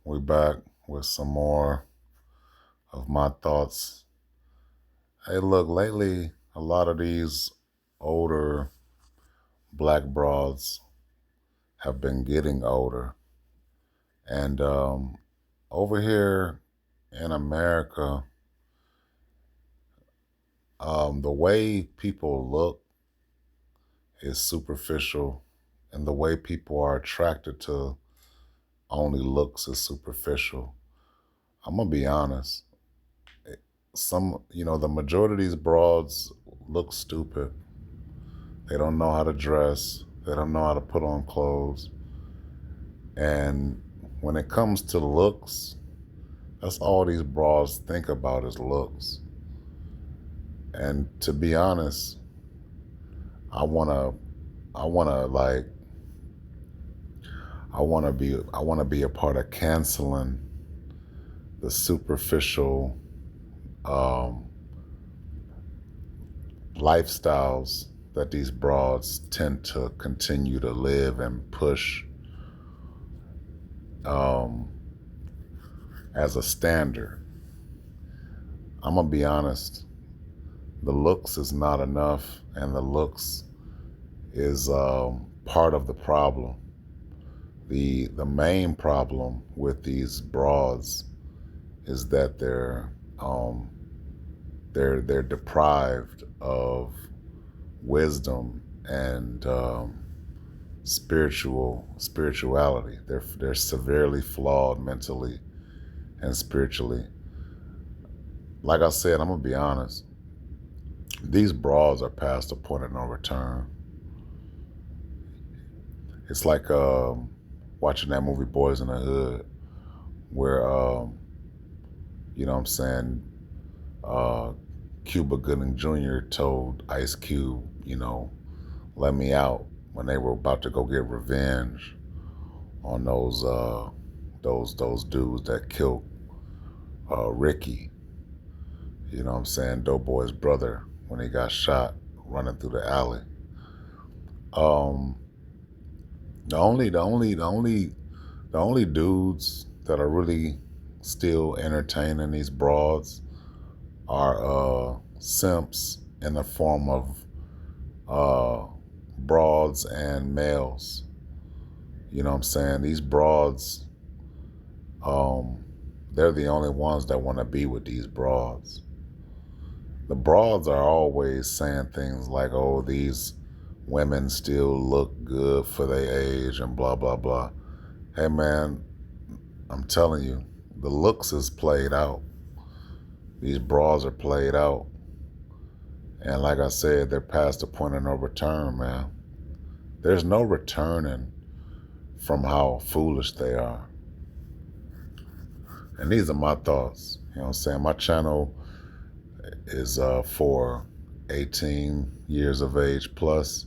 We back with some more of my thoughts. Hey, look, lately a lot of these older black broads have been getting older. And over here in America, the way people look is superficial, and the way people are attracted to only looks is superficial. I'm gonna be honest. The majority of these broads look stupid. They don't know how to dress. They don't know how to put on clothes. And when it comes to looks, that's all these broads think about is looks. And to be honest, I wanna, I wanna like, I wanna be a part of canceling the superficial um, lifestyles that these broads tend to continue to live and push um, as a standard. I'm gonna be honest. The looks is not enough, and the looks is part of the problem. The main problem with these broads is that um, they're deprived of wisdom and spirituality. They're severely flawed mentally and spiritually. Like I said, I'm gonna be honest. These broads are past the point of no return. It's like watching that movie Boys in the Hood, where you know what I'm saying, uh, Cuba Gooding Jr. told Ice Cube, let me out when they were about to go get revenge on those dudes that killed Ricky. You know what I'm saying, Doughboy's brother, when he got shot running through the alley. Um, the only dudes that are really still entertaining these broads are simps in the form of uh, broads and males. You know what I'm saying? These broads, um, they're the only ones that want to be with these broads. The broads are always saying things like, oh, these women still look good for their age and blah, blah, blah. Hey, man, I'm telling you, the looks is played out. These broads are played out. And like I said, they're past the point of no return, man. There's no returning from how foolish they are. And these are my thoughts. You know what I'm saying? My channel is for 18 years of age plus.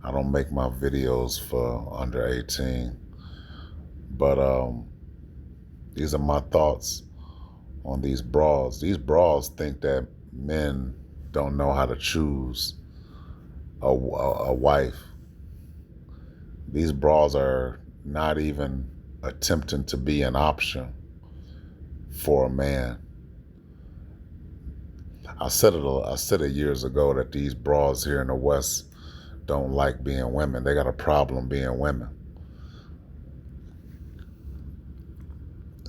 I don't make my videos for under 18. But these are my thoughts on these broads. These broads think that men don't know how to choose a wife. These broads are not even attempting to be an option for a man. I said it years ago that these broads here in the West don't like being women. They got a problem being women.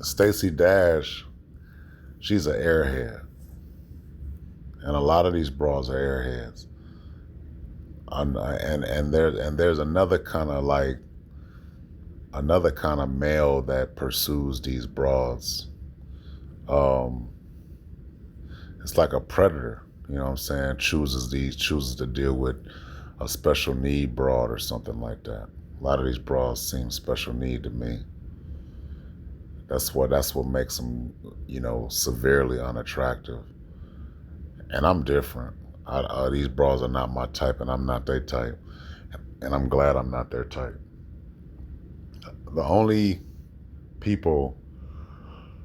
Stacey Dash, she's an airhead. And a lot of these broads are airheads. And there's another kind of male that pursues these broads. Um, it's like a predator, you know what I'm saying? Chooses to deal with a special need broad or something like that. A lot of these broads seem special need to me. That's what makes them, severely unattractive. And I'm different. These broads are not my type, and I'm not their type. And I'm glad I'm not their type. The only people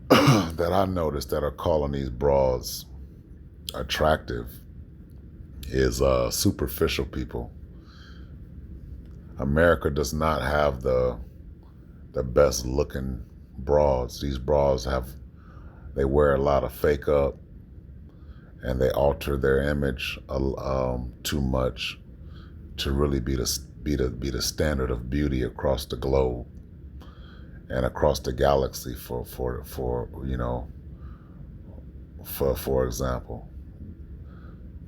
that I noticed that are calling these broads attractive is superficial people. America does not have the best looking broads. These broads they wear a lot of fake up, and they alter their image too much to really be the standard of beauty across the globe and across the galaxy for you know, for example.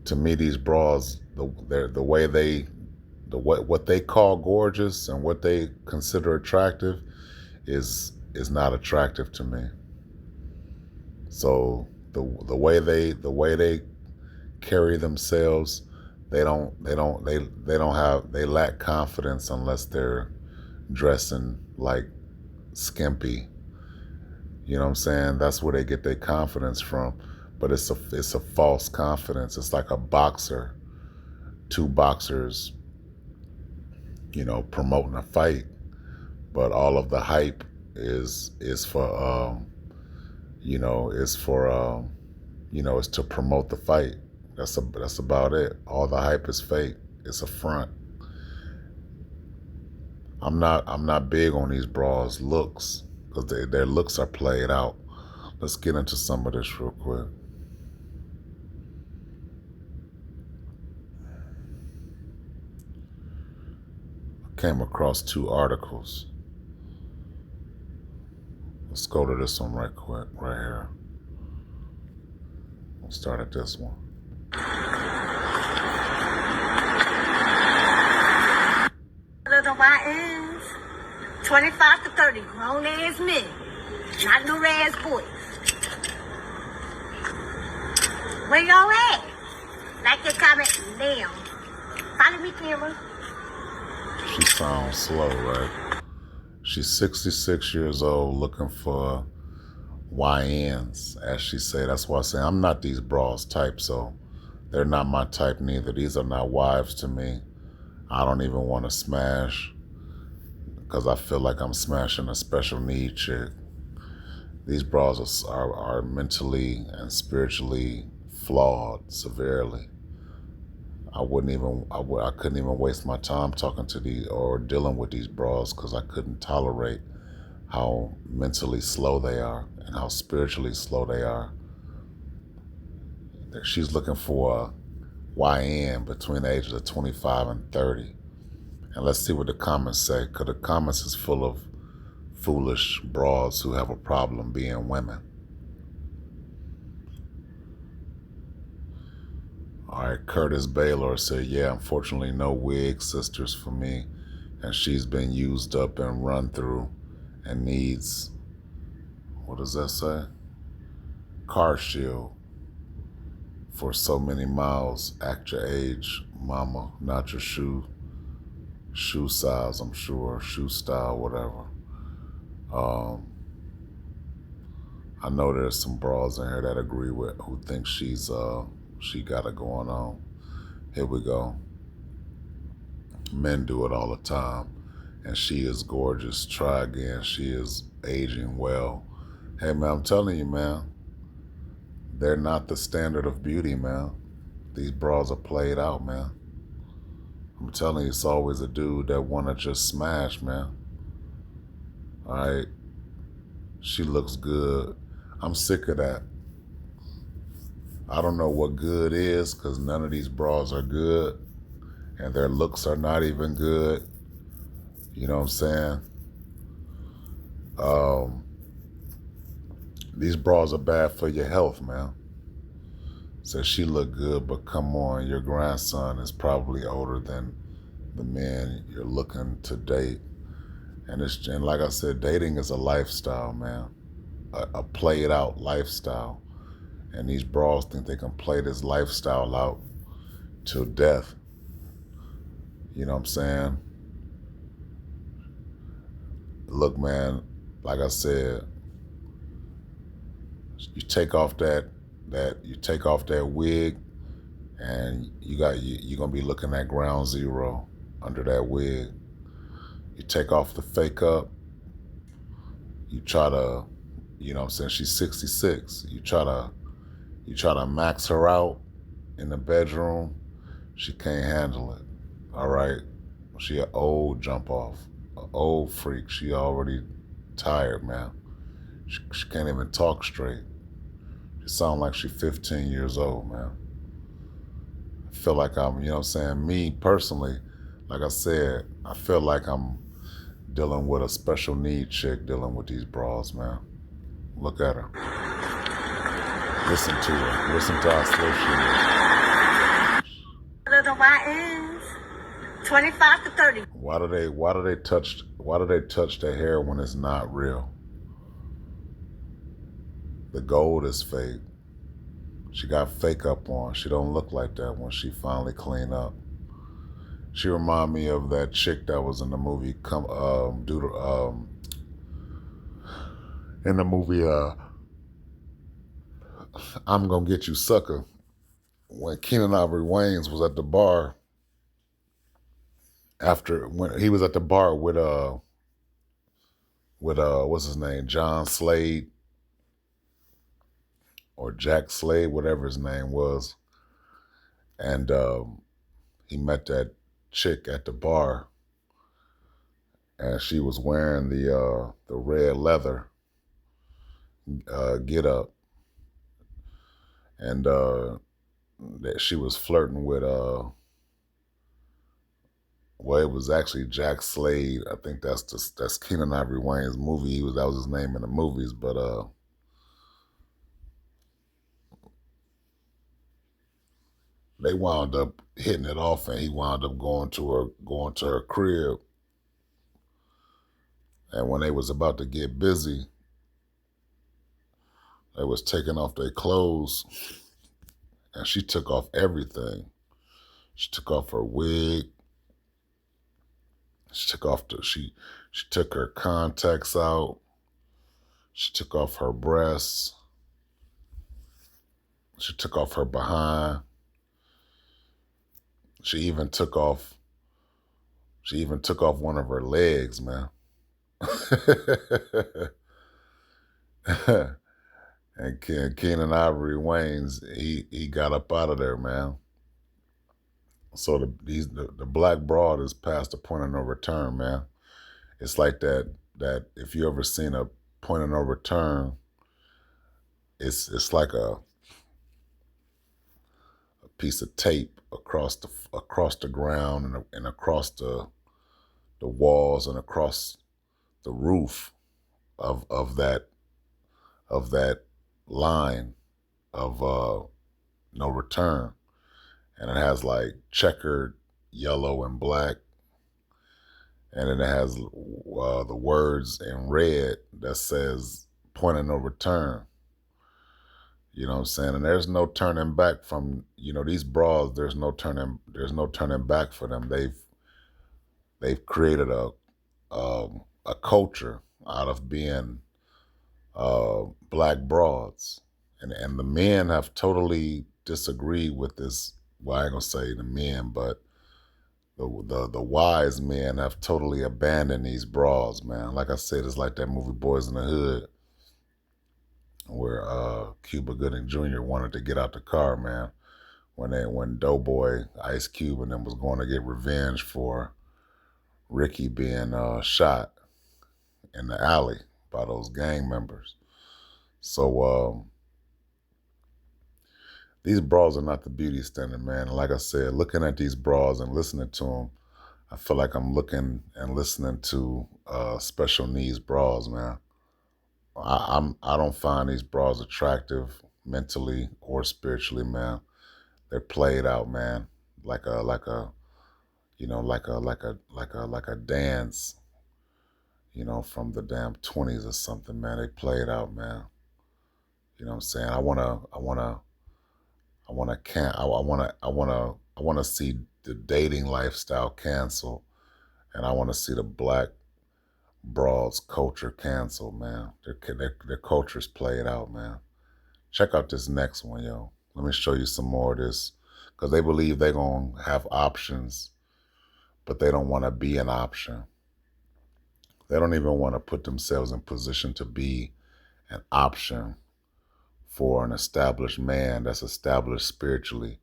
To me, these broads, the way what they call gorgeous and what they consider attractive is not attractive to me. So the way they carry themselves, they lack confidence unless they're dressing like skimpy. You know what I'm saying? That's where they get their confidence from. But it's a false confidence. It's like a boxer, two boxers, you know, promoting a fight, but all of the hype is for you know, is for you know, is to promote the fight. That's about it. All the hype is fake. It's a front. I'm not big on these bras looks because their looks are played out. Let's get into some of this real quick. I came across two articles. Let's go to this one right quick, right here. We'll start at this one. The YNs, 25 to 30, grown ass men, not little ass boys. Where y'all at? Like your comment now. Follow me, camera. She sounds slow, right? She's 66 years old looking for YNs, as she say. That's why I say I'm not these bras type, so they're not my type neither. These are not wives to me. I don't even want to smash because I feel like I'm smashing a special need chick. These bras are mentally and spiritually flawed severely. I couldn't even waste my time talking to these or dealing with these bras because I couldn't tolerate how mentally slow they are and how spiritually slow they are. She's looking for a YN between the ages of 25 and 30. And let's see what the comments say, because the comments is full of foolish broads who have a problem being women. All right, Curtis Baylor said, yeah, unfortunately no wig sisters for me, and she's been used up and run through and needs, what does that say? Car shield for so many miles. Act your age, mama, not your shoe size, I'm sure, shoe style, whatever. I know there's some bras in here that agree with, who think she got it going on. Here we go. Men do it all the time. And she is gorgeous. Try again. She is aging well. Hey, man, I'm telling you, man, they're not the standard of beauty, man. These bras are played out, man. I'm telling you, it's always a dude that want to just smash, man. All right? She looks good. I'm sick of that. I don't know what good is because none of these bras are good. And their looks are not even good. You know what I'm saying? These bras are bad for your health, man. Says she look good, but come on, your grandson is probably older than the men you're looking to date. And like I said, dating is a lifestyle, man. A played out lifestyle. And these bras think they can play this lifestyle out till death. You know what I'm saying? Look, man, like I said, you take off that wig, and you're gonna be looking at ground zero under that wig. You take off the fake up. You try to, you know what I'm saying, she's 66. You try to max her out in the bedroom. She can't handle it. All right, she an old jump off, an old freak. She already tired, man. She can't even talk straight. She sounds like she's 15 years old, man. I feel like I'm, you know what I'm saying? Me personally, like I said, I feel like I'm dealing with a special need chick dealing with these bras, man. Look at her. Listen to her. Listen to how slow she is. Little YNs, 25 to 30. Why do they touch their hair when it's not real? The gold is fake. She got fake up on. She don't look like that when she finally clean up. She remind me of that chick that was in the movie I'm Gonna Get You Sucker. When Keenen Ivory Wayans was at the bar when he was at the bar with what's his name, John Slade or Jack Slade, whatever his name was, and he met that chick at the bar, and she was wearing the red leather get up, and that she was flirting with well, it was actually Jack Slade. I think that's Keenen Ivory Wayans' movie. That was his name in the movies, but they wound up hitting it off, and he wound up going to her crib. And when they was about to get busy, they was taking off their clothes, and she took off everything. She took off her wig. She took her contacts out. She took off her breasts. She took off her behind. She even took off one of her legs, man. And Keenen Ivory Wayans, he got up out of there, man. So the black broad is past the point of no return, man. It's like that if you ever seen a point of no return, it's like a piece of tape across the ground and across the walls and across the roof of that line of no return. And it has like checkered yellow and black, and then it has the words in red that says point of no return. You know what I'm saying? And there's no turning back from, these bras, there's no turning back for them. They've created a culture out of being black broads. And the men have totally disagreed with this. Well, I ain't gonna say the men, but the wise men have totally abandoned these bras, man. Like I said, it's like that movie Boys in the Hood, where Cuba Gooding Jr. wanted to get out the car, man, when Doughboy, Ice Cube, and them was going to get revenge for Ricky being shot in the alley by those gang members. So these bras are not the beauty standard, man. And like I said, looking at these bras and listening to them, I feel like I'm looking and listening to special needs bras, man. I don't find these bras attractive mentally or spiritually, man. They're played out, man, like a dance, from the damn 20s or something, man. They play it out, man. You know what I'm saying? I want to see the dating lifestyle cancel, and I want to see the black broads culture cancel, man. Their culture's played out, man. Check out this next one, yo. Let me show you some more of this, because they believe they're going to have options, but they don't want to be an option. They don't even want to put themselves in position to be an option for an established man that's established spiritually.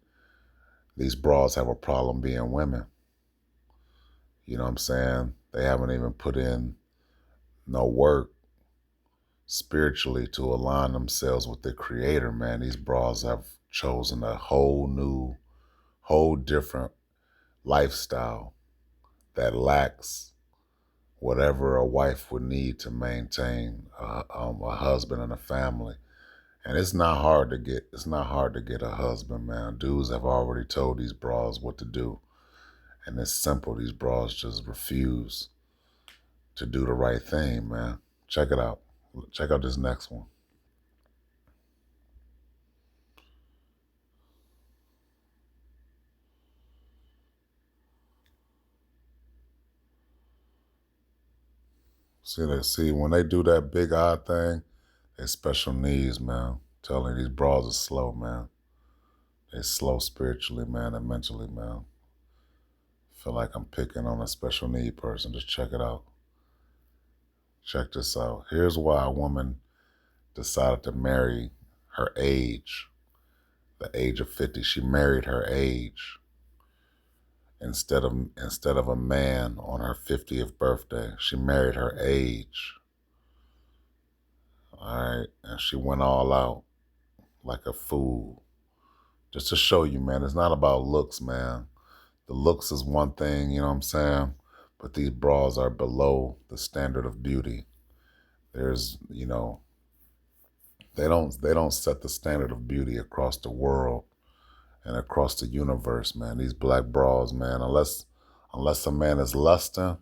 These broads have a problem being women. You know what I'm saying? They haven't even put in no work spiritually to align themselves with the creator, man. These bras have chosen a whole different lifestyle that lacks whatever a wife would need to maintain a husband and a family. And it's not hard to get a husband, man. Dudes have already told these bras what to do. And it's simple. These bras just refuse to do the right thing, man. Check it out. Check out this next one. See when they do that big eye thing, they special needs, man. I'm telling you, these bras are slow, man. They slow spiritually, man, and mentally, man. Feel like I'm picking on a special need person. Just check it out. Check this out. Here's why a woman decided to marry her age, the age of 50. She married her age instead of a man on her 50th birthday. She married her age. All right, and she went all out like a fool. Just to show you, man, it's not about looks, man. The looks is one thing, you know what I'm saying? But these bras are below the standard of beauty. There's, they don't set the standard of beauty across the world and across the universe, man. These black bras, man, unless a man is lusting,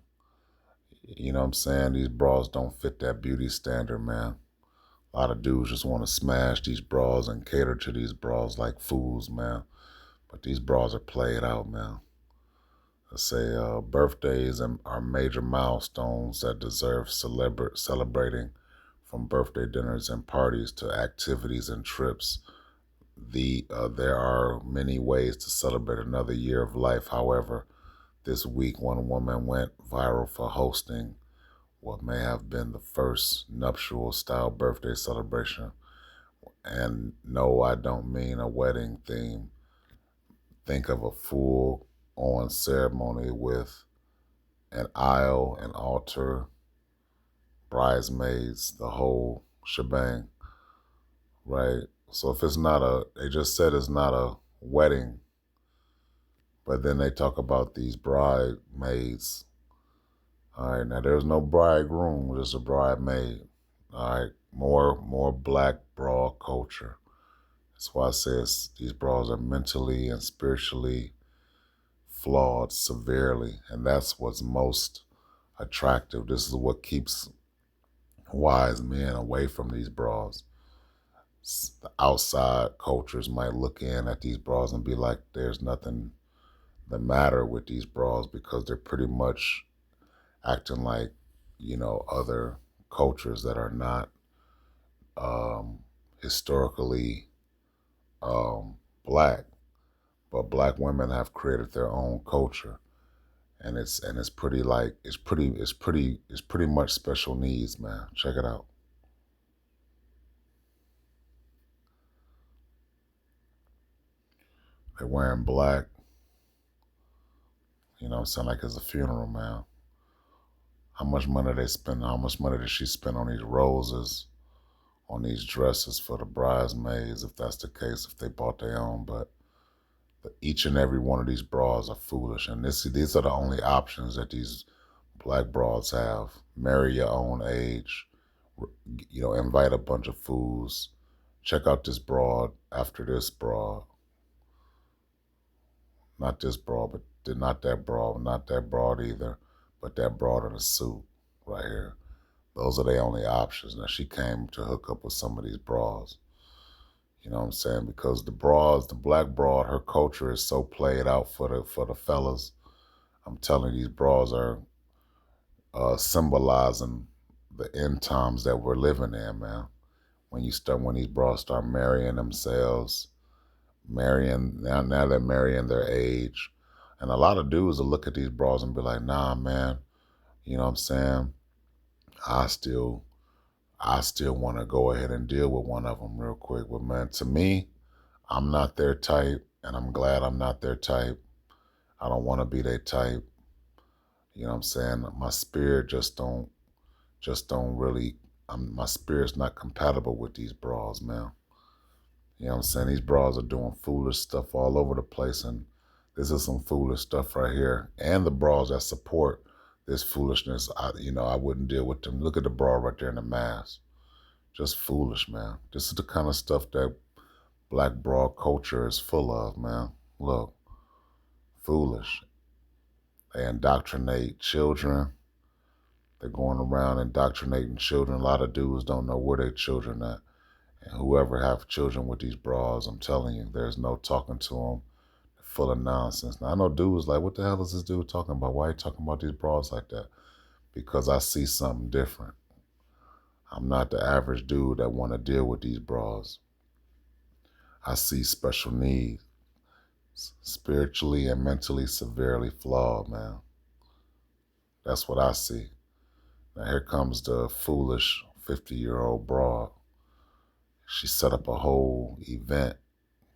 you know what I'm saying? These bras don't fit that beauty standard, man. A lot of dudes just want to smash these bras and cater to these bras like fools, man. But these bras are played out, man. Let's say birthdays are major milestones that deserve celebrating, from birthday dinners and parties to activities and trips. There are many ways to celebrate another year of life. However, this week one woman went viral for hosting what may have been the first nuptial style birthday celebration. And no, I don't mean a wedding theme. Think of a full on ceremony with an aisle, an altar, bridesmaids, the whole shebang, right? So if they just said it's not a wedding, but then they talk about these bridesmaids. All right, now there's no bridegroom, just a bridesmaid. All right, more black bra culture. That's why I say these bras are mentally and spiritually flawed severely, and that's what's most attractive. This is what keeps wise men away from these bras. The outside cultures might look in at these bras and be like, there's nothing the matter with these bras because they're pretty much acting like, other cultures that are not historically black. But black women have created their own culture. And it's pretty like it's pretty much special needs, man. Check it out. They're wearing black, sound like it's a funeral, man. How much money they spend? How much money did she spend on these roses, on these dresses for the bridesmaids? If that's the case, if they bought their own, but each and every one of these bras are foolish, and these are the only options that these black bras have. Marry your own age, invite a bunch of fools. Check out this broad after this broad. Not this broad, but not that broad, not that broad either, but that broad in a suit right here. Those are the only options. Now she came to hook up with some of these bras. You know what I'm saying? Because the black broad, her culture is so played out for the fellas. I'm telling you, these bras are symbolizing the end times that we're living in, man. When these bras start marrying themselves, now they're marrying their age. And a lot of dudes will look at these bras and be like, nah, man, you know what I'm saying? I still want to go ahead and deal with one of them real quick. But man, to me, I'm not their type, and I'm glad I'm not their type. I don't want to be their type. You know what I'm saying? My spirit just don't really my spirit's not compatible with these bras, man. You know what I'm saying? These bras are doing foolish stuff all over the place, and this is some foolish stuff right here. And the bras that support this foolishness, I wouldn't deal with them. Look at the bra right there in the mask. Just foolish, man. This is the kind of stuff that black bra culture is full of, man. Look, foolish. They indoctrinate children. They're going around indoctrinating children. A lot of dudes don't know where their children at. And whoever have children with these bras, I'm telling you, there's no talking to them. They're full of nonsense. Now, I know dudes like, what the hell is this dude talking about? Why are you talking about these bras like that? Because I see something different. I'm not the average dude that want to deal with these bras. I see special needs, spiritually and mentally severely flawed, man. That's what I see. Now here comes the foolish 50-year-old broad. She set up a whole event,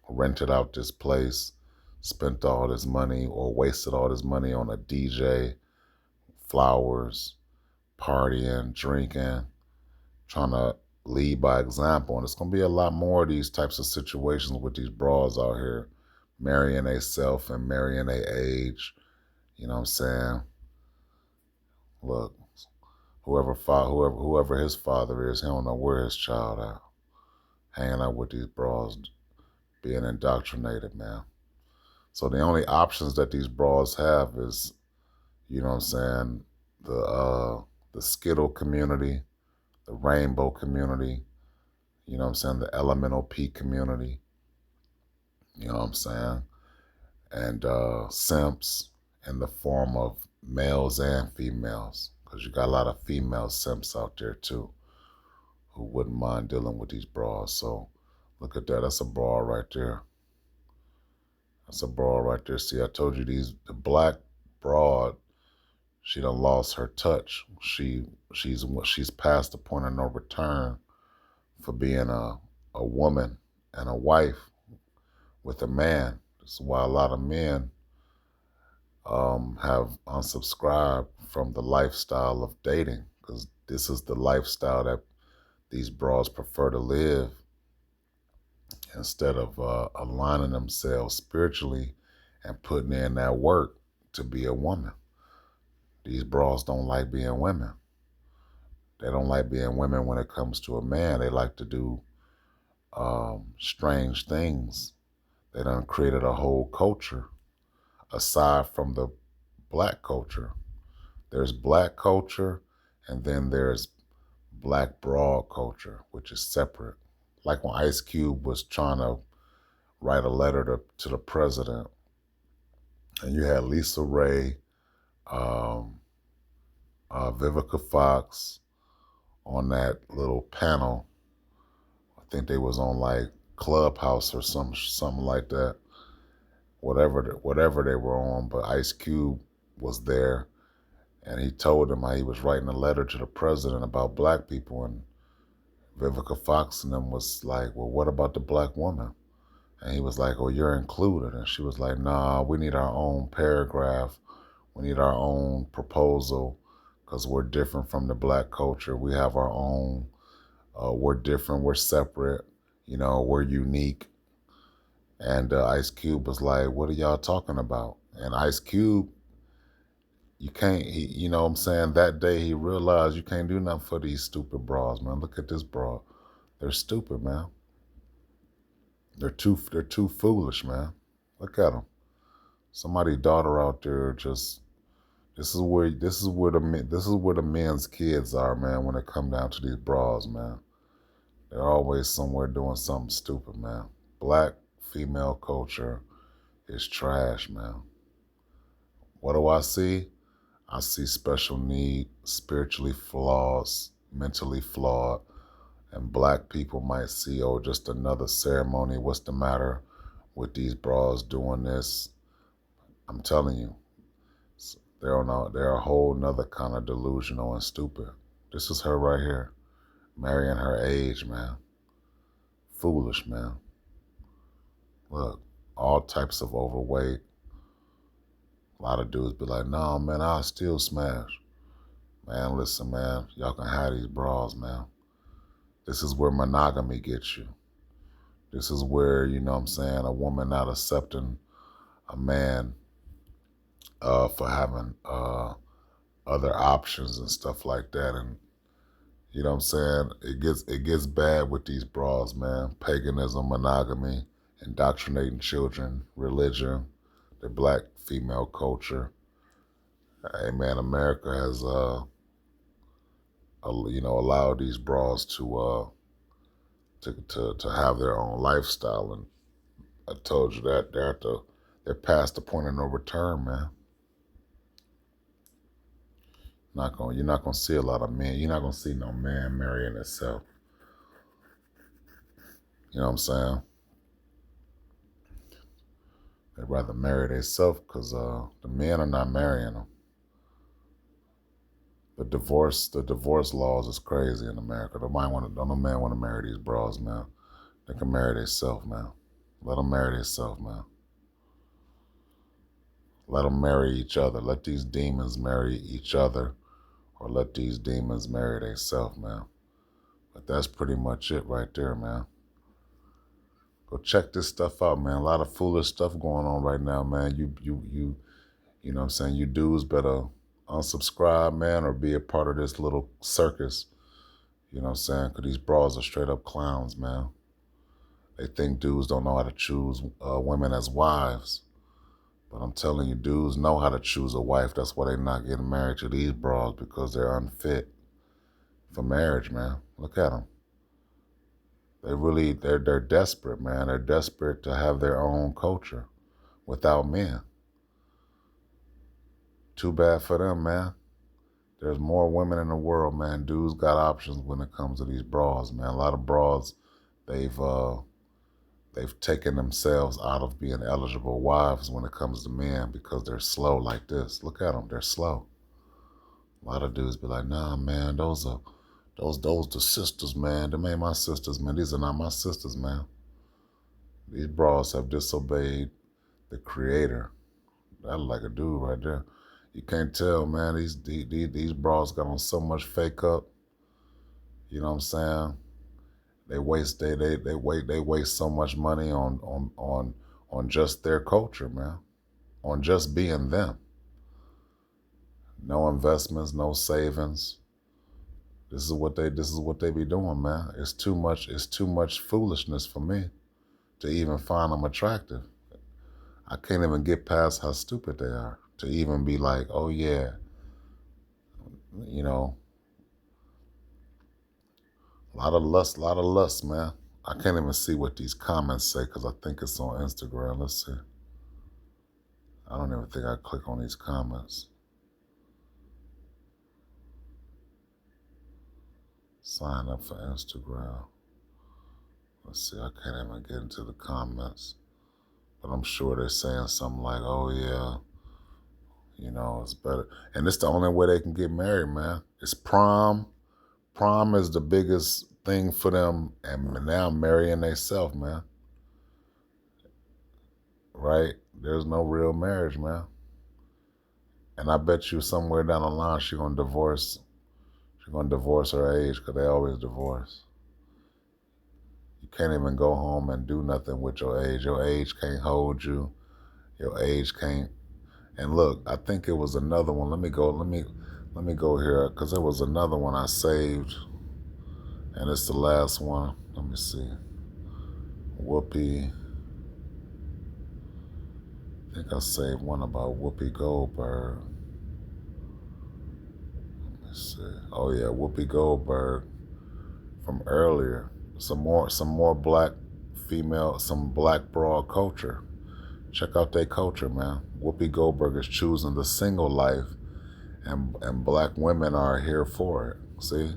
rented out this place, spent all this money or wasted all this money on a DJ, flowers, partying, drinking, trying to lead by example. And it's going to be a lot more of these types of situations with these bras out here, marrying a self and marrying a age. You know what I'm saying? Look, whoever his father is, he don't know where his child at. Hanging out with these bras, being indoctrinated, man. So the only options that these bras have is, you know what I'm saying, the Skittle community, the Rainbow community, you know what I'm saying, the Elemental P community, you know what I'm saying, and simps in the form of males and females, because you got a lot of female simps out there too who wouldn't mind dealing with these bras. So look at that. That's a bra right there. That's a bra right there. See, I told you the black broad, she done lost her touch. She's past the point of no return for being a woman and a wife with a man. This is why a lot of men have unsubscribed from the lifestyle of dating, because this is the lifestyle that these bras prefer to live instead of aligning themselves spiritually and putting in that work to be a woman. These bras don't like being women. They don't like being women when it comes to a man. They like to do strange things. They done created a whole culture aside from the black culture. There's black culture, and then there's black broad culture, which is separate. Like when Ice Cube was trying to write a letter to the president, and you had Lisa Ray, Vivica Fox on that little panel. I think they was on like Clubhouse or something like that. Whatever they were on, but Ice Cube was there, and he told them how he was writing a letter to the president about black people, and Vivica Fox and them was like, well, what about the black woman? And he was like, oh, you're included. And she was like, nah, we need our own paragraph. We need our own proposal, because we're different from the black culture. We have our own, we're different, we're separate, we're unique. And Ice Cube was like, what are y'all talking about? And Ice Cube, you can't, you know what I'm saying? That day he realized you can't do nothing for these stupid bras, man. Look at this bra. They're stupid, man. They're too foolish, man. Look at them. Somebody's daughter out there just, this is where the men's kids are, man, when it come down to these bras, man. They're always somewhere doing something stupid, man. Black female culture is trash, man. What do I see? I see special need, spiritually flawed, mentally flawed, and black people might see, oh, just another ceremony. What's the matter with these bras doing this? I'm telling you, they're a whole nother kind of delusional and stupid. This is her right here, marrying her age, man. Foolish, man. Look, all types of overweight. A lot of dudes be like, no, man, I'll still smash. Man, listen, man, y'all can have these bras, man. This is where monogamy gets you. This is where, you know what I'm saying, a woman not accepting a man for having other options and stuff like that. And you know what I'm saying, it gets bad with these bras, man. Paganism, monogamy, indoctrinating children, religion, the black female culture. Hey man, America has allowed these bras to have their own lifestyle, and I told you that they're past the point of no return, man. You're not gonna see a lot of men. You're not gonna see no man marrying himself. You know what I'm saying? They'd rather marry themselves because the men are not marrying them. The divorce laws is crazy in America. Don't no man want to marry these bras, man. They can marry themselves, man. Let them marry themselves, man. Let them marry each other. Let these demons marry each other, or let these demons marry themselves, man. But that's pretty much it right there, man. Go check this stuff out, man. A lot of foolish stuff going on right now, man. You know what I'm saying? You dudes better unsubscribe, man, or be a part of this little circus. You know what I'm saying? Because these bras are straight up clowns, man. They think dudes don't know how to choose women as wives. But I'm telling you, dudes know how to choose a wife. That's why they're not getting married to these bras, because they're unfit for marriage, man. Look at them. They're desperate, man. They're desperate to have their own culture without men. Too bad for them, man. There's more women in the world, man. Dudes got options when it comes to these bras, man. A lot of bras, they've taken themselves out of being eligible wives when it comes to men because they're slow like this. Look at them, they're slow. A lot of dudes be like, nah, man, those the sisters, man. Them ain't my sisters, man. These are not my sisters, man. These bras have disobeyed the creator. That look like a dude right there. You can't tell, man. These bras got on so much fake up. You know what I'm saying? They waste so much money on just their culture, man. On just being them. No investments, no savings. This is what they be doing, man. It's too much foolishness for me to even find them attractive. I can't even get past how stupid they are to even be like, oh yeah, you know, a lot of lust, man. I can't even see what these comments say because I think it's on Instagram. Let's see. I don't even think I click on these comments. Sign up for Instagram. Let's see, I can't even get into the comments. But I'm sure they're saying something like, oh yeah, you know, it's better. And it's the only way they can get married, man. It's prom. Prom is the biggest thing for them, and now marrying themselves, man. Right? There's no real marriage, man. And I bet you somewhere down the line she's gonna divorce her age, because they always divorce. You can't even go home and do nothing with your age. Your age can't hold you. Your age can't. And look, I think it was another one. Let me go here, because there was another one I saved, and it's the last one. Let me see. Whoopi. I think I saved one about Whoopi Goldberg. Let me see. Oh yeah, Whoopi Goldberg from earlier. Some more black female, some black broad culture. Check out their culture, man. Whoopi Goldberg is choosing the single life, and black women are here for it. See?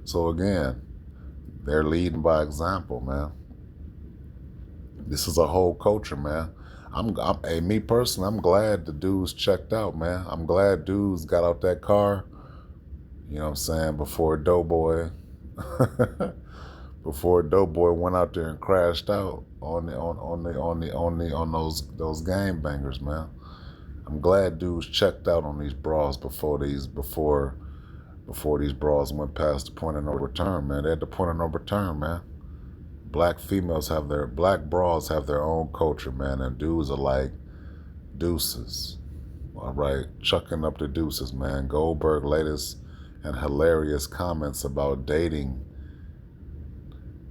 So again, they're leading by example, man. This is a whole culture, man. Me personally, I'm glad the dudes checked out, man. I'm glad dudes got out that car, you know what I'm saying, before Doughboy went out there and crashed out on those game bangers, man. I'm glad dudes checked out on these bras before before these bras went past the point of no return, man. They're at the point of no return, man. Black bras have their own culture, man, and dudes are like deuces. All right, chucking up the deuces, man. Goldberg latest and hilarious comments about dating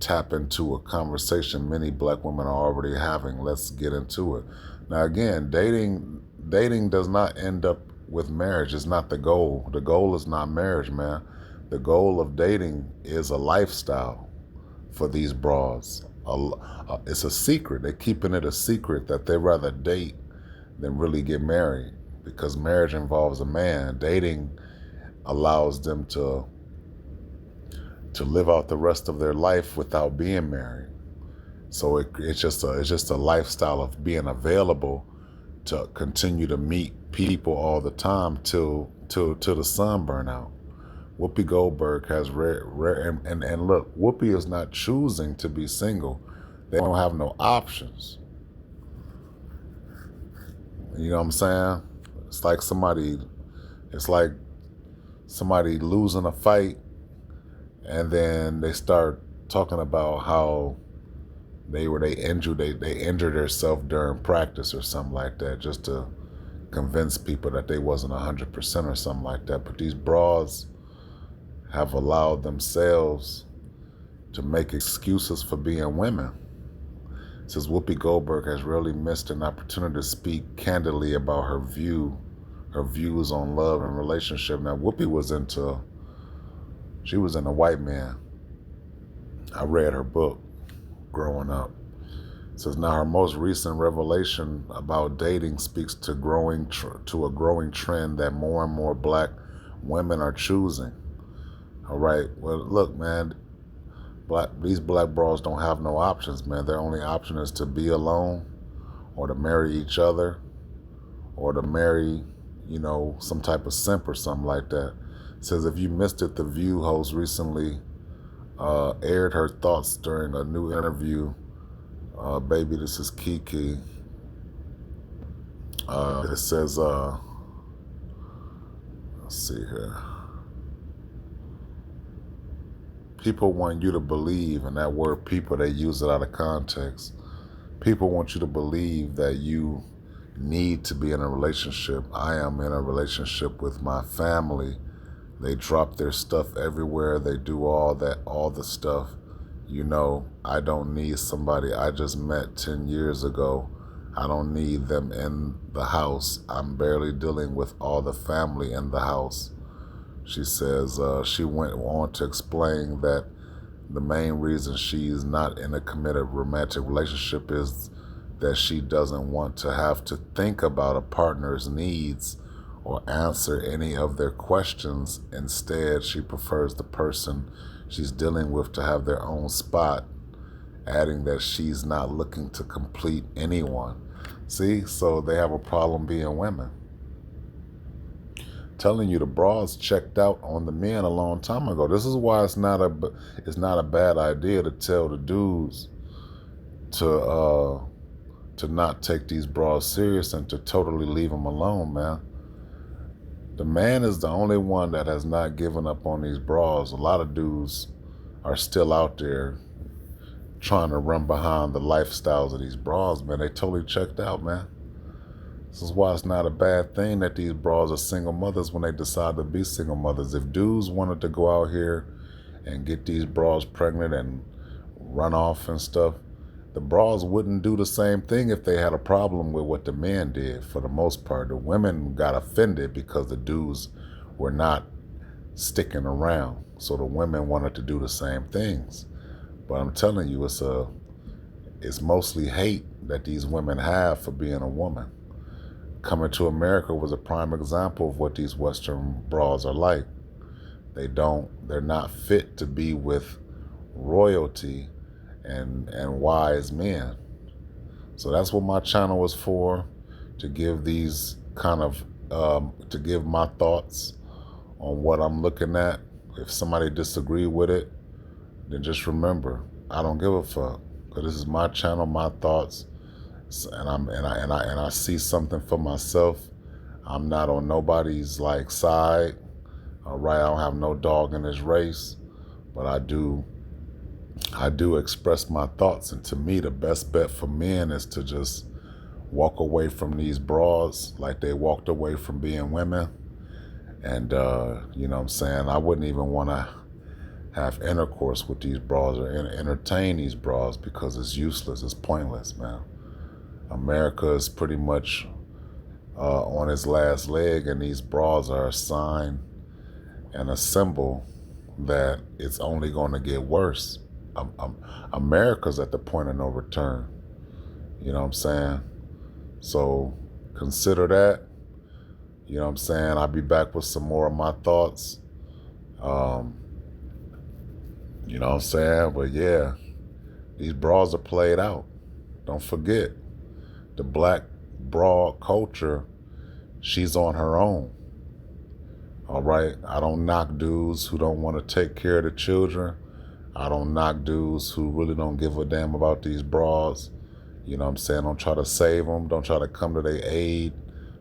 tap into a conversation many black women are already having. Let's get into it. Now again, dating does not end up with marriage. It's not the goal. The goal is not marriage, man. The goal of dating is a lifestyle for these bras. It's a secret. They're keeping it a secret that they rather date than really get married, because marriage involves a man. Dating allows them to live out the rest of their life without being married. So it's just a lifestyle of being available to continue to meet people all the time till the sun burn out. Whoopi Goldberg has and look, Whoopi is not choosing to be single. They don't have no options. You know what I'm saying? It's like somebody losing a fight, and then they start talking about how they injured themselves during practice or something like that, just to convince people that they wasn't 100% or something like that. But these bras have allowed themselves to make excuses for being women. It says Whoopi Goldberg has really missed an opportunity to speak candidly about her views on love and relationship. Now Whoopi was into white man. I read her book growing up. It says now her most recent revelation about dating speaks to a growing trend that more and more black women are choosing. All right, well look, man, these black bras don't have no options, man. Their only option is to be alone, or to marry each other, or to marry, some type of simp or something like that. It says if you missed it, The View host recently aired her thoughts during a new interview. Baby, this is Kiki. It says, let's see here. People want you to believe, and that word people, they use it out of context. People want you to believe that you need to be in a relationship. I am in a relationship with my family. They drop their stuff everywhere. They do all the stuff. I don't need somebody I just met 10 years ago. I don't need them in the house. I'm barely dealing with all the family in the house. She says she went on to explain that the main reason she's not in a committed romantic relationship is that she doesn't want to have to think about a partner's needs or answer any of their questions. Instead, she prefers the person she's dealing with to have their own spot, adding that she's not looking to complete anyone. See, so they have a problem being women. Telling you, the bras checked out on the men a long time ago. This is why it's not a bad idea to tell the dudes to not take these bras serious and to totally leave them alone, man. The man is the only one that has not given up on these bras. A lot of dudes are still out there trying to run behind the lifestyles of these bras, man. They totally checked out, man. This is why it's not a bad thing that these bras are single mothers when they decide to be single mothers. If dudes wanted to go out here and get these bras pregnant and run off and stuff, the bras wouldn't do the same thing if they had a problem with what the men did. For the most part, the women got offended because the dudes were not sticking around. So the women wanted to do the same things. But I'm telling you, it's mostly hate that these women have for being a woman. Coming to America was a prime example of what these Western bras are like. They're not fit to be with royalty and wise men. So that's what my channel was for, to give these to give my thoughts on what I'm looking at. If somebody disagree with it, then just remember, I don't give a fuck, because this is my channel, my thoughts. And I see something for myself. I'm not on nobody's side. All right, I don't have no dog in this race, but I do express my thoughts. And to me, the best bet for men is to just walk away from these broads like they walked away from being women. And, you know what I'm saying? I wouldn't even want to have intercourse with these broads or entertain these broads because it's useless. It's pointless, man. America is pretty much on its last leg, and these broads are a sign and a symbol that it's only going to get worse. America's at the point of no return. You know what I'm saying? So consider that. You know what I'm saying? I'll be back with some more of my thoughts. You know what I'm saying? But yeah, these broads are played out. Don't forget, the black broad culture, she's on her own. All right? I don't knock dudes who don't want to take care of the children. I don't knock dudes who really don't give a damn about these broads. You know what I'm saying? Don't try to save them. Don't try to come to their aid.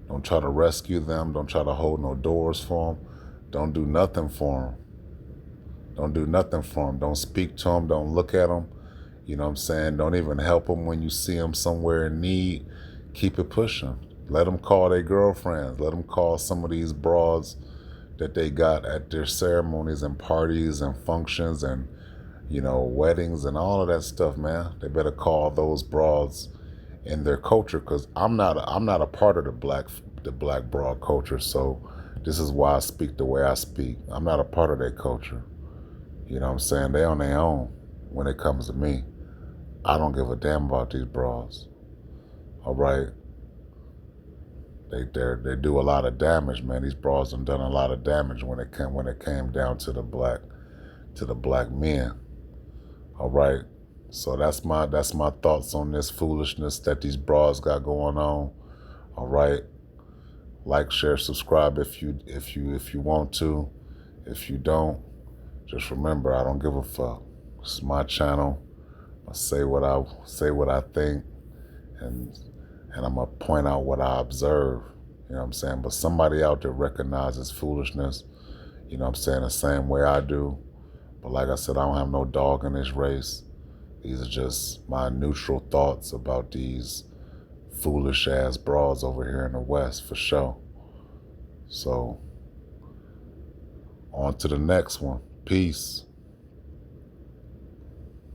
Don't try to rescue them. Don't try to hold no doors for them. Don't do nothing for them. Don't do nothing for them. Don't speak to them. Don't look at them. You know what I'm saying? Don't even help them when you see them somewhere in need. Keep it pushing. Let them call their girlfriends. Let them call some of these broads that they got at their ceremonies and parties and functions and, you know, weddings and all of that stuff, man. They better call those broads in their culture, because I'm not a part of the black broad culture. So this is why I speak the way I speak. I'm not a part of their culture. You know what I'm saying? They on their own when it comes to me. I don't give a damn about these broads. All right? They do a lot of damage, man. These broads have done a lot of damage when it came down to the black men. All right? So that's my thoughts on this foolishness that these broads got going on. All right? Like, share, subscribe if you want to. If you don't, just remember, I don't give a fuck. This is my channel. I say what I think, and I'm gonna point out what I observe. You know what I'm saying? But somebody out there recognizes foolishness. You know what I'm saying? The same way I do. But like I said, I don't have no dog in this race. These are just my neutral thoughts about these foolish ass broads over here in the West, for sure. So on to the next one. Peace.